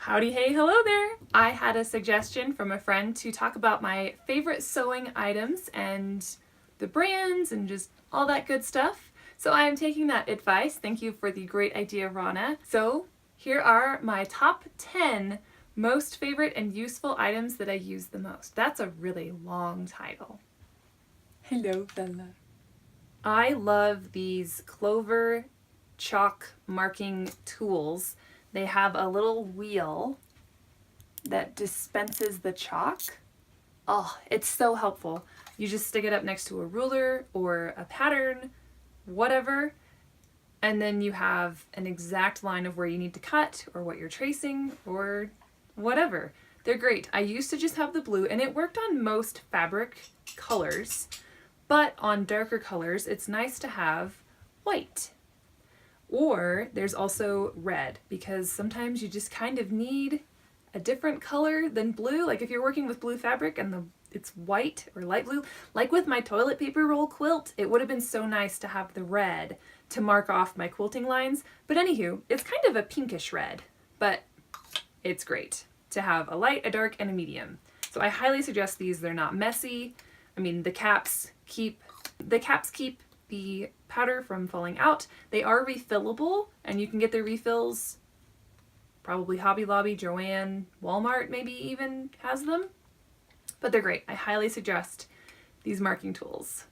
Howdy hey, hello there! I had a suggestion from a friend to talk about my favorite sewing items and the brands and just all that good stuff. So I am taking that advice. Thank you for the great idea, Ronna. So here are my top 10 most favorite and useful items that I use the most. That's a really long title. Hello, Bella. I love these Clover chalk marking tools. They have a little wheel that dispenses the chalk. Oh, it's so helpful. You just stick it up next to a ruler or a pattern, whatever, and then you have an exact line of where you need to cut or what you're tracing or whatever. They're great. I used to just have the blue and it worked on most fabric colors, but on darker colors it's nice to have white. Or there's also red, because sometimes you just kind of need a different color than blue. Like if you're working with blue fabric and it's white or light blue, like with my toilet paper roll quilt, it would have been so nice to have the red to mark off my quilting lines. But anywho, it's kind of a pinkish red, but it's great to have a light, a dark, and a medium. So I highly suggest these. They're not messy. I mean, the caps keep the powder from falling out. They are refillable and you can get their refills, probably Hobby Lobby, Joan, Walmart maybe even has them, but they're great. I highly suggest these marking tools.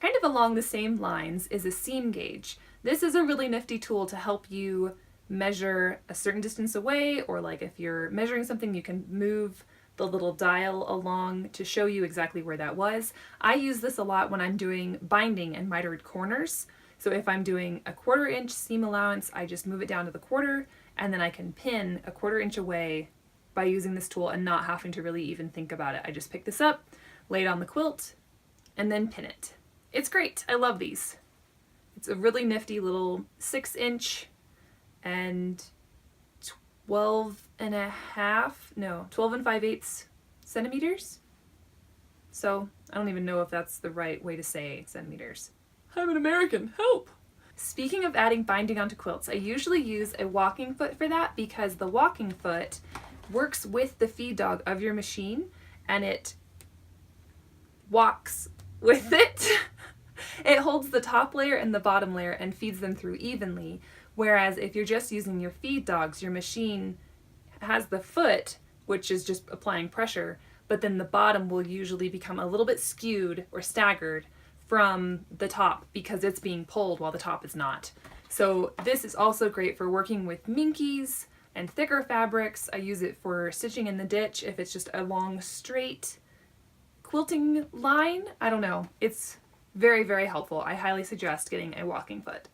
Kind of along the same lines is a seam gauge. This is a really nifty tool to help you measure a certain distance away, or like if you're measuring something you can move the little dial along to show you exactly where that was. I use this a lot when I'm doing binding and mitered corners. So if I'm doing a 1/4 inch seam allowance, I just move it down to the 1/4 and then I can pin a 1/4 inch away by using this tool and not having to really even think about it. I just pick this up, lay it on the quilt, and then pin it. It's great. I love these. It's a really nifty little 6 inch and 12 and 5/8 centimeters. So I don't even know if that's the right way to say centimeters. I'm an American, help! Speaking of adding binding onto quilts, I usually use a walking foot for that because the walking foot works with the feed dog of your machine and it walks with it. It holds the top layer and the bottom layer and feeds them through evenly. Whereas if you're just using your feed dogs, your machine has the foot, which is just applying pressure, but then the bottom will usually become a little bit skewed or staggered from the top because it's being pulled while the top is not. So this is also great for working with minkies and thicker fabrics. I use it for stitching in the ditch if it's just a long straight quilting line. I don't know. It's very, very helpful. I highly suggest getting a walking foot.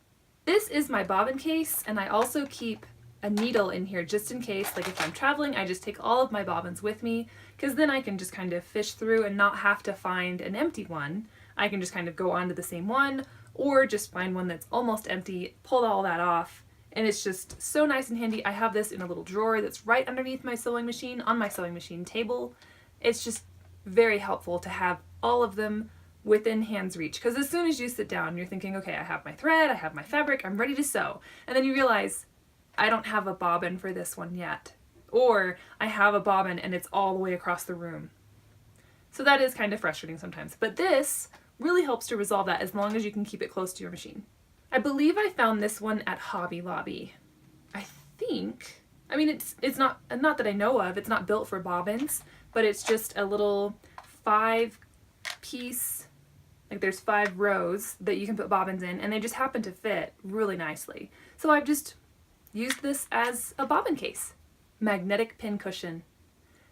This is my bobbin case, and I also keep a needle in here just in case, like if I'm traveling, I just take all of my bobbins with me because then I can just kind of fish through and not have to find an empty one. I can just kind of go on to the same one or just find one that's almost empty, pull all that off, and it's just so nice and handy. I have this in a little drawer that's right underneath my sewing machine on my sewing machine table. It's just very helpful to have all of them within hand's reach, because as soon as you sit down you're thinking, okay, I have my thread, I have my fabric, I'm ready to sew, and then you realize I don't have a bobbin for this one yet, or I have a bobbin and it's all the way across the room. So that is kind of frustrating sometimes, but this really helps to resolve that as long as you can keep it close to your machine. I believe I found this one at Hobby Lobby. I think, I mean, it's not that I know of, it's not built for bobbins, but it's just a little 5-piece, like there's 5 rows that you can put bobbins in, and they just happen to fit really nicely. So I've just used this as a bobbin case. Magnetic pin cushion.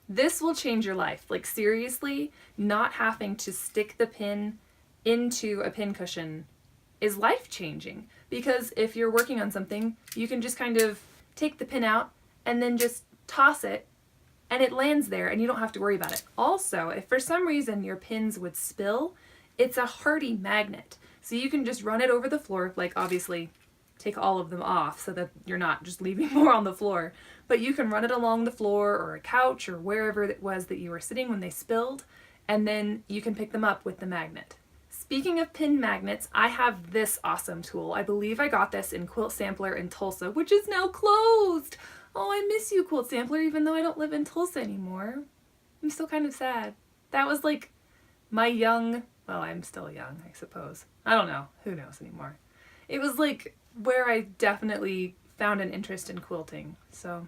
This will change your life. Like seriously, not having to stick the pin into a pin cushion is life-changing, because if you're working on something, you can just kind of take the pin out and then just toss it and it lands there and you don't have to worry about it. Also, if for some reason your pins would spill, it's a hardy magnet. So you can just run it over the floor, like obviously take all of them off so that you're not just leaving more on the floor, but you can run it along the floor or a couch or wherever it was that you were sitting when they spilled, and then you can pick them up with the magnet. Speaking of pin magnets, I have this awesome tool. I believe I got this in Quilt Sampler in Tulsa, which is now closed. Oh, I miss you, Quilt Sampler, even though I don't live in Tulsa anymore. I'm still kind of sad. That was like my young, well, I'm still young, I suppose. I don't know. Who knows anymore? It was like where I definitely found an interest in quilting. So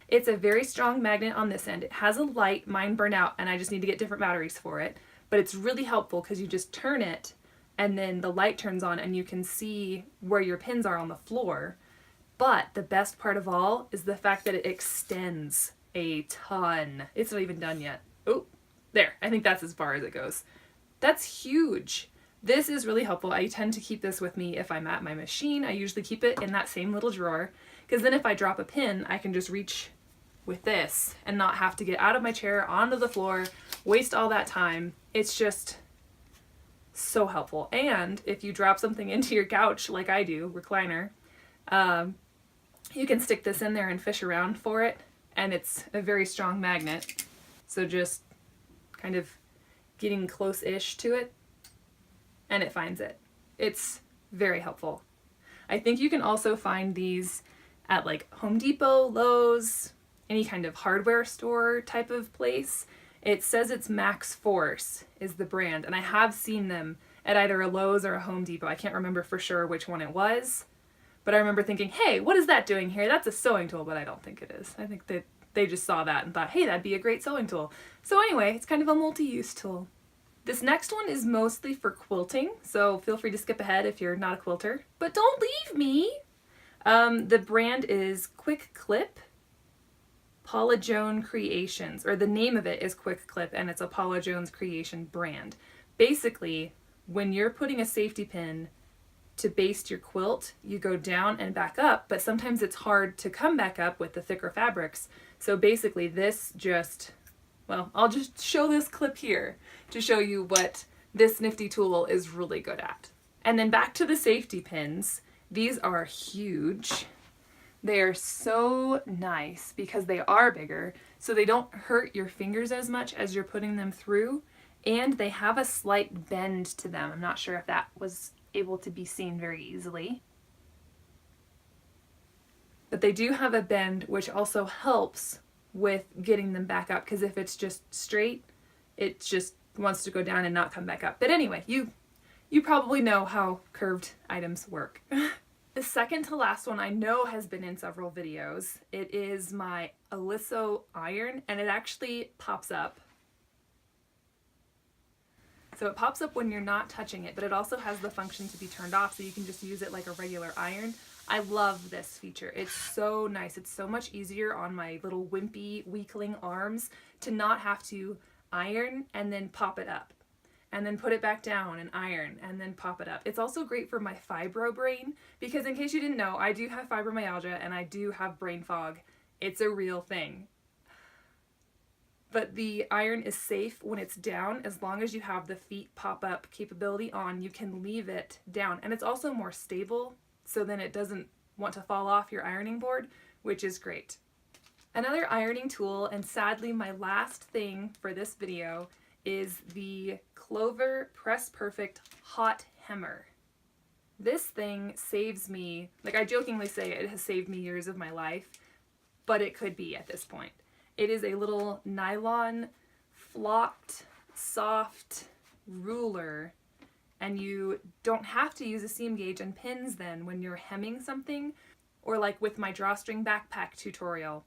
it's a very strong magnet on this end. It has a light. Mine burned out and I just need to get different batteries for it. But it's really helpful because you just turn it and then the light turns on and you can see where your pins are on the floor. But the best part of all is the fact that it extends a ton. It's not even done yet. Oh, there. I think that's as far as it goes. That's huge. This is really helpful. I tend to keep this with me if I'm at my machine. I usually keep it in that same little drawer because then if I drop a pin, I can just reach with this and not have to get out of my chair onto the floor, waste all that time. It's just so helpful. And if you drop something into your couch like I do, recliner, you can stick this in there and fish around for it, and it's a very strong magnet. So just kind of getting close-ish to it, and it finds it. It's very helpful. I think you can also find these at like Home Depot, Lowe's, any kind of hardware store type of place. It says it's Max Force is the brand, and I have seen them at either a Lowe's or a Home Depot. I can't remember for sure which one it was, but I remember thinking, hey, what is that doing here? That's a sewing tool, but I don't think it is. I think that they just saw that and thought, hey, that'd be a great sewing tool. So anyway, it's kind of a multi-use tool. This next one is mostly for quilting, so feel free to skip ahead if you're not a quilter. But don't leave me! The brand is Kwik Clip, Paula Joan Creations, or the name of it is Kwik Clip, and it's a Paula Jones Creation brand. Basically, when you're putting a safety pin to baste your quilt, you go down and back up, but sometimes it's hard to come back up with the thicker fabrics. So basically this just, well, I'll just show this clip here to show you what this nifty tool is really good at. And then back to the safety pins. These are huge. They are so nice because they are bigger, so they don't hurt your fingers as much as you're putting them through, and they have a slight bend to them. I'm not sure if that was able to be seen very easily. But they do have a bend, which also helps with getting them back up, because if it's just straight, it just wants to go down and not come back up. But anyway, you probably know how curved items work. The second to last one I know has been in several videos. It is my Oliso iron, and it actually pops up. So it pops up when you're not touching it, but it also has the function to be turned off, so you can just use it like a regular iron. I love this feature. It's so nice. It's so much easier on my little wimpy weakling arms to not have to iron and then pop it up, and then put it back down and iron and then pop it up. It's also great for my fibro brain, because in case you didn't know, I do have fibromyalgia and I do have brain fog. It's a real thing. But the iron is safe when it's down. As long as you have the feet pop up capability on, you can leave it down. And it's also more stable, so then it doesn't want to fall off your ironing board, which is great. Another ironing tool, and sadly my last thing for this video, is the Clover Press Perfect Hot Hemmer. This thing saves me, like I jokingly say it has saved me years of my life, but it could be at this point. It is a little nylon flopped soft ruler, and you don't have to use a seam gauge and pins then when you're hemming something, or like with my drawstring backpack tutorial.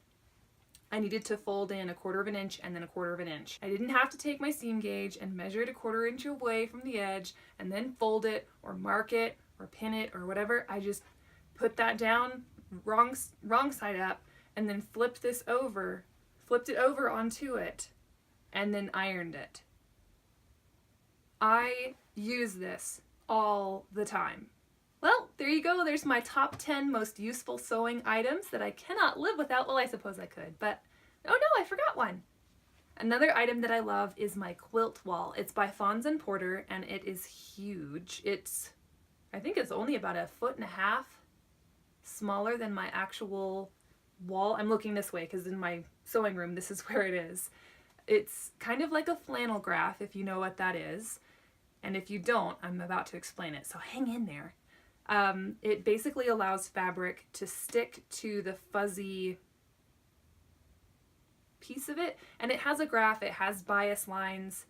I needed to fold in 1/4 inch and then 1/4 inch. I didn't have to take my seam gauge and measure it 1/4 inch away from the edge and then fold it or mark it or pin it or whatever. I just put that down wrong side up and then flipped it over onto it and then ironed it. I use this all the time. Well, there you go. There's my top 10 most useful sewing items that I cannot live without. Well, I suppose I could, but oh no, I forgot one. Another item that I love is my quilt wall. It's by Fons and Porter, and it is huge. I think it's only about 1.5 feet smaller than my actual wall. I'm looking this way because in my sewing room, this is where it is. It's kind of like a flannel graph, if you know what that is. And if you don't, I'm about to explain it, so hang in there. It basically allows fabric to stick to the fuzzy piece of it, and it has a graph, it has bias lines,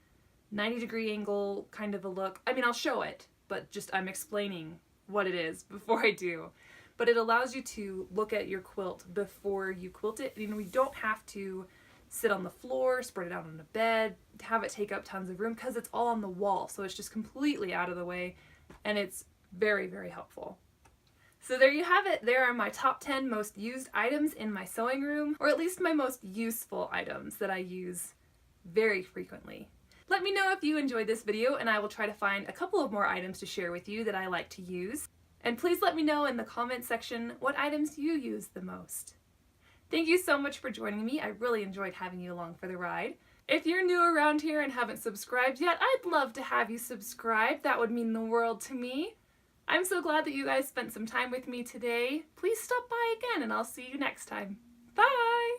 90-degree angle kind of a look. I mean, I'll show it, but just I'm explaining what it is before I do. But it allows you to look at your quilt before you quilt it. You know, you don't have to sit on the floor, spread it out on a bed, have it take up tons of room, because it's all on the wall, so it's just completely out of the way, and it's very, very helpful. So there you have it. There are my top 10 most used items in my sewing room, or at least my most useful items that I use very frequently. Let me know if you enjoyed this video, and I will try to find a couple of more items to share with you that I like to use. And please let me know in the comment section what items you use the most. Thank you so much for joining me. I really enjoyed having you along for the ride. If you're new around here and haven't subscribed yet, I'd love to have you subscribe. That would mean the world to me. I'm so glad that you guys spent some time with me today. Please stop by again, and I'll see you next time. Bye!